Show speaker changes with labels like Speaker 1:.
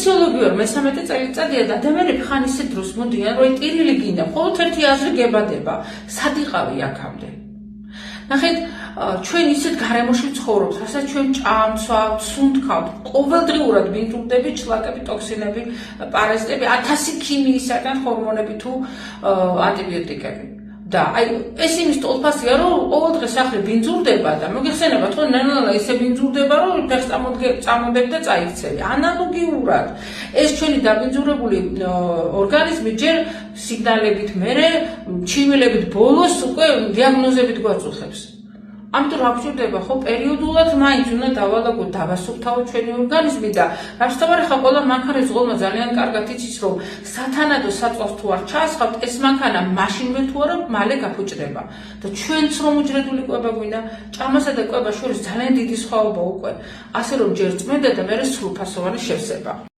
Speaker 1: ფიზიოლოგიურ მე-13 წელიწადია და ადამიანები ხან ისე დროს მოდიან, რომ ტირილი გინდა, მხოლოდ ერთი აზრი გებადება, სად იყავი აქამდე. ნახეთ, ჩვენ ისეთ გარემოში ვცხოვრობთ, რასაც ჩვენ ჭამთ, ვსვამთ, სუნთქავთ, ყოველდღიურად ბინძურდებით, შლაკები, ტოქსინები, პარაზიტები, 1000 ქიმიისაგან ჰორმონები თუ ანტიბიოტიკები. და აი ეს იმის ტოლფასია, რომ ყოველდღე სახლი ბინძურდება და მოგეხსენება, თქო ნელა ისე ბინძურდება, რომ ფეხს წამოდებ და წაიქცევი. ანალოგიურად ეს ჩვენი დაბინძურებული ორგანიზმი ჯერ სიგნალებით, მერე ჩივილებით ბოლოს უკვე დიაგნოზებით გვაწუხებს. ამიტომ რა გვჭირდება, ხო, პერიოდულად მაინც უნდა დავალაგოთ, დავასუფთავოთ ჩვენი ორგანიზმი და რასთავარი ხა ყველა მანქანის ღოლმა ძალიან კარგად იცის, რომ სათანადო საწვავს თუ არ ჩაასხავთ, ეს მანქანა მაშინვე თუ არა მალე გაფუჭდება. და ჩვენც რომ უჯრედული კვება გვინდა, ჭამასა და კვებას შორის ძალიან დიდი სხვაობა უკვე. ასე რომ ჯერ წმენდა და მერე სრულფასოვანი შევსება.